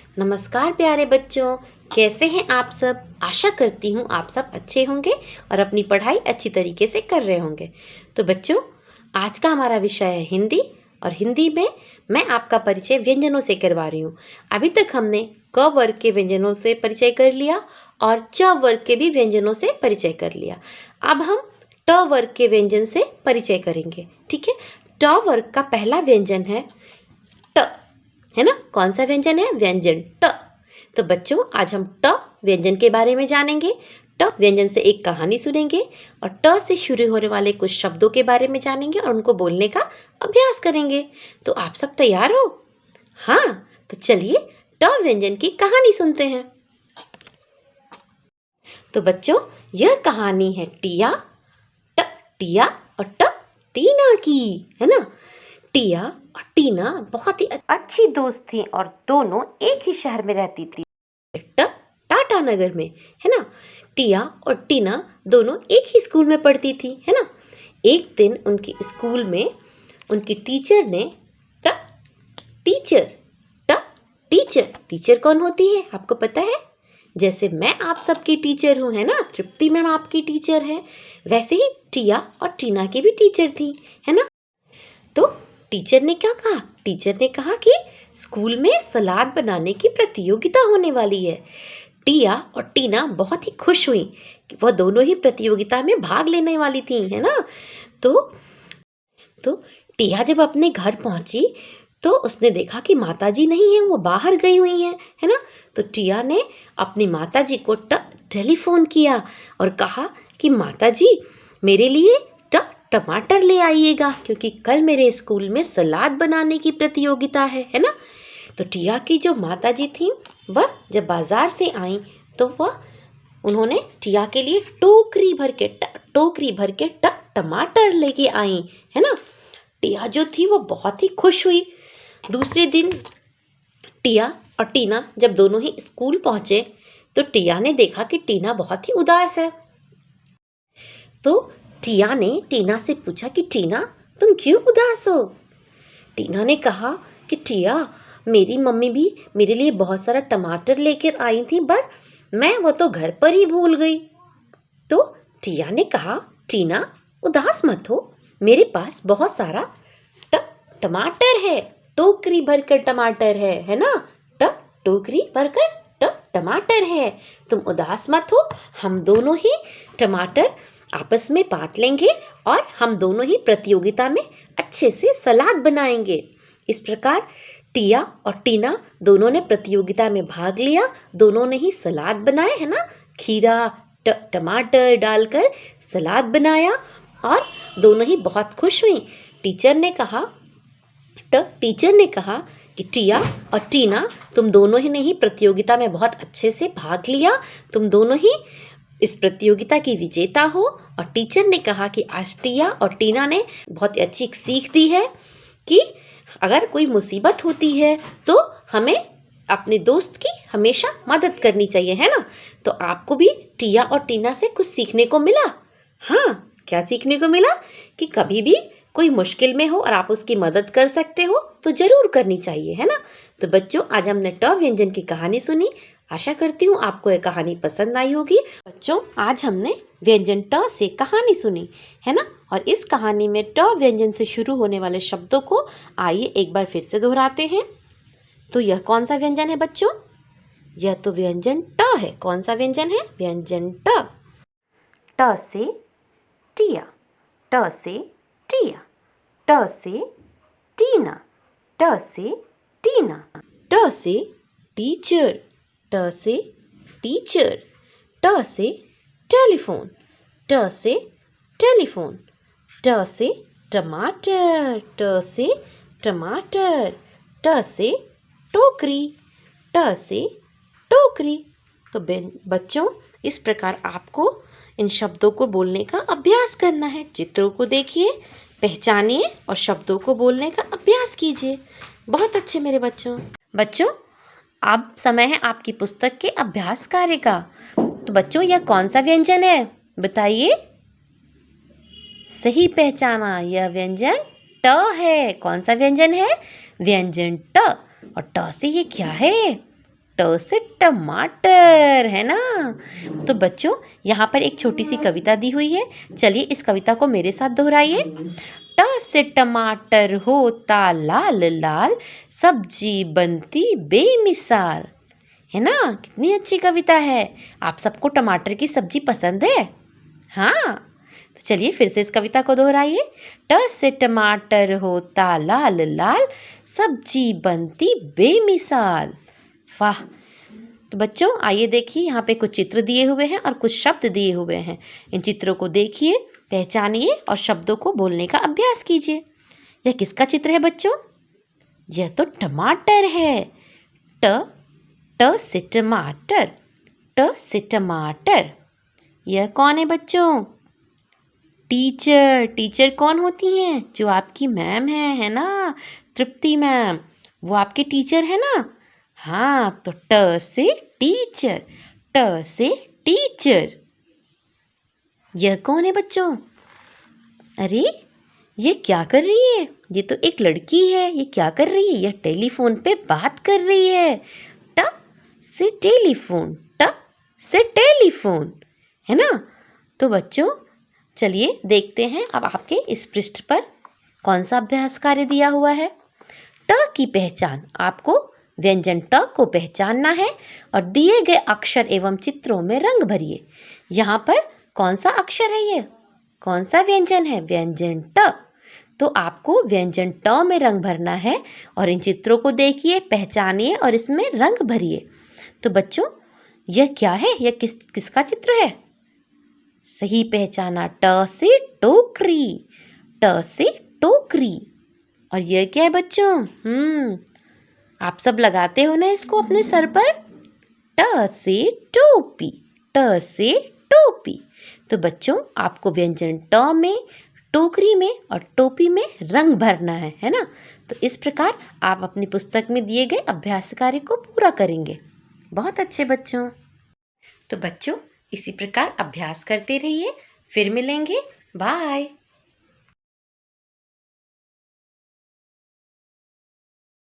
नमस्कार प्यारे बच्चों, कैसे हैं आप सब। आशा करती हूँ आप सब अच्छे होंगे और अपनी पढ़ाई अच्छी तरीके से कर रहे होंगे। तो बच्चों, आज का हमारा विषय है हिंदी और हिंदी में मैं आपका परिचय व्यंजनों से करवा रही हूँ। अभी तक हमने क वर्ग के व्यंजनों से परिचय कर लिया और च वर्ग के भी व्यंजनों से परिचय कर लिया। अब हम ट वर्ग के व्यंजन से परिचय करेंगे, ठीक है। ट वर्ग का पहला व्यंजन है ट, है ना। कौन सा व्यंजन है? व्यंजन ट। तो बच्चों, आज हम ट व्यंजन के बारे में जानेंगे। ट व्यंजन से एक कहानी सुनेंगे और ट से शुरू होने वाले कुछ शब्दों के बारे में जानेंगे और उनको बोलने का अभ्यास करेंगे। तो आप सब तैयार हो? हाँ, तो चलिए ट व्यंजन की कहानी सुनते हैं। तो बच्चों, यह कहानी है टिया और टीना की, है ना। टिया और टीना बहुत ही अच्छी दोस्त थी और दोनों एक ही शहर में रहती थी, टाटा नगर में, है ना। टिया और टीना दोनों एक ही स्कूल में पढ़ती थी, है ना। एक दिन उनकी स्कूल में उनकी टीचर ने टीचर कौन होती है आपको पता है? जैसे मैं आप सबकी टीचर हूँ, है ना, तृप्ति मैम आपकी टीचर है, वैसे ही टिया और टीना की भी टीचर थी, है ना। तो टीचर ने क्या कहा? टीचर ने कहा कि स्कूल में सलाद बनाने की प्रतियोगिता होने वाली है। टिया और टीना बहुत ही खुश हुई कि वह दोनों ही प्रतियोगिता में भाग लेने वाली थी, है ना। तो टिया जब अपने घर पहुंची तो उसने देखा कि माताजी नहीं है, वो बाहर गई हुई हैं, है ना। तो टिया ने अपनी माताजी को टेलीफोन किया और कहा कि माताजी, मेरे लिए टमाटर ले आइएगा क्योंकि कल मेरे स्कूल में सलाद बनाने की प्रतियोगिता है ना। तो टिया की जो माताजी थी वह जब बाजार से आई तो उन्होंने टिया के लिए टोकरी भर के टमाटर लेके आई, है ना। टिया जो थी वो बहुत ही खुश हुई। दूसरे दिन टिया और टीना जब दोनों ही स्कूल पहुंचे तो टिया ने देखा कि टीना बहुत ही उदास है। तो टिया ने टीना से पूछा कि टीना, तुम क्यों उदास हो? टीना ने कहा कि टिया, मेरी मम्मी भी मेरे लिए बहुत सारा टमाटर लेकर आई थी, पर मैं वो तो घर पर ही भूल गई। तो टिया ने कहा, टीना उदास मत हो, मेरे पास बहुत सारा टमाटर है, टोकरी भरकर टमाटर है ना। टोकरी भरकर टमाटर है, तुम उदास मत हो, हम दोनों ही टमाटर आपस में बांट लेंगे और हम दोनों ही प्रतियोगिता में अच्छे से सलाद बनाएंगे। इस प्रकार टिया और टीना दोनों ने प्रतियोगिता में भाग लिया, दोनों ने ही सलाद बनाए, है ना। खीरा टमाटर डालकर सलाद बनाया और दोनों ही बहुत खुश हुई। टीचर ने कहा कि टिया और टीना, तुम दोनों ही ने ही प्रतियोगिता में बहुत अच्छे से भाग लिया, तुम दोनों ही इस प्रतियोगिता की विजेता हो। और टीचर ने कहा कि आज टिया और टीना ने बहुत अच्छी सीख दी है कि अगर कोई मुसीबत होती है तो हमें अपने दोस्त की हमेशा मदद करनी चाहिए, है ना। तो आपको भी टिया और टीना से कुछ सीखने को मिला। हाँ, क्या सीखने को मिला? कि कभी भी कोई मुश्किल में हो और आप उसकी मदद कर सकते हो तो जरूर करनी चाहिए, है ना। तो बच्चों, आज हमने ट व्यंजन की कहानी सुनी। आशा करती हूँ आपको यह कहानी पसंद आई होगी। बच्चों, आज हमने व्यंजन ट से कहानी सुनी, है ना। और इस कहानी में ट व्यंजन से शुरू होने वाले शब्दों को आइए एक बार फिर से दोहराते हैं। तो यह कौन सा व्यंजन है बच्चों? यह तो व्यंजन ट है। कौन सा व्यंजन है? व्यंजन ट। ट से टिया, ट से टिया, ट से टीना, ट से टीना, ट से टीचर, ट से टीचर, ट से टेलीफोन, ट से टेलीफोन, ट से टमाटर, ट से टमाटर, ट से टोकरी, ट से टोकरी। तो बच्चों, इस प्रकार आपको इन शब्दों को बोलने का अभ्यास करना है। चित्रों को देखिए, पहचानिए और शब्दों को बोलने का अभ्यास कीजिए। बहुत अच्छे मेरे बच्चों, अब समय है आपकी पुस्तक के अभ्यास कार्य का। तो बच्चों, यह कौन सा व्यंजन है बताइए? सही पहचाना, यह व्यंजन ट है। कौन सा व्यंजन है? व्यंजन ट। और ट से ये क्या है? ट से टमाटर, है ना। तो बच्चों यहाँ पर एक छोटी सी कविता दी हुई है, चलिए इस कविता को मेरे साथ दोहराइए। ट से टमाटर होता लाल लाल, सब्जी बनती बेमिसाल, है ना। कितनी अच्छी कविता है। आप सबको टमाटर की सब्जी पसंद है? हाँ, तो चलिए फिर से इस कविता को दोहराइए। ट से टमाटर होता लाल लाल, सब्जी बनती बेमिसाल। वाह। तो बच्चों आइए देखिए, यहाँ पे कुछ चित्र दिए हुए हैं और कुछ शब्द दिए हुए हैं। इन चित्रों को देखिए, पहचानिए और शब्दों को बोलने का अभ्यास कीजिए। यह किसका चित्र है बच्चों? यह तो टमाटर है। ट से टमाटर, ट से टमाटर। यह कौन है बच्चों? टीचर। टीचर कौन होती हैं? जो आपकी मैम है ना, तृप्ति मैम, वो आपके टीचर है ना। हाँ, तो ट से टीचर, ट से टीचर। यह कौन है बच्चों? अरे ये क्या कर रही है? ये तो एक लड़की है। ये क्या कर रही है? यह टेलीफोन पे बात कर रही है। ट से टेलीफोन, ट से टेलीफोन, है ना। तो बच्चों चलिए देखते हैं अब आपके इस पृष्ठ पर कौन सा अभ्यास कार्य दिया हुआ है। ट की पहचान, आपको व्यंजन ट को पहचानना है और दिए गए अक्षर एवं चित्रों में रंग भरिए। यहाँ पर कौन सा अक्षर है? ये कौन सा व्यंजन है? व्यंजन ट। तो आपको व्यंजन ट में रंग भरना है और इन चित्रों को देखिए, पहचानिए और इसमें रंग भरिए। तो बच्चों यह क्या है? यह किसका चित्र है? सही पहचाना, ट से टोकरी, ट से टोकरी। और यह क्या है बच्चों? आप सब लगाते हो ना इसको अपने सर पर। ट से टोपी, ट से टोपी। तो बच्चों आपको व्यंजन ट में, टोकरी में और टोपी में रंग भरना है ना। तो इस प्रकार आप अपनी पुस्तक में दिए गए अभ्यास कार्य को पूरा करेंगे। बहुत अच्छे बच्चों। तो बच्चों इसी प्रकार अभ्यास करते रहिए। फिर मिलेंगे। बाय।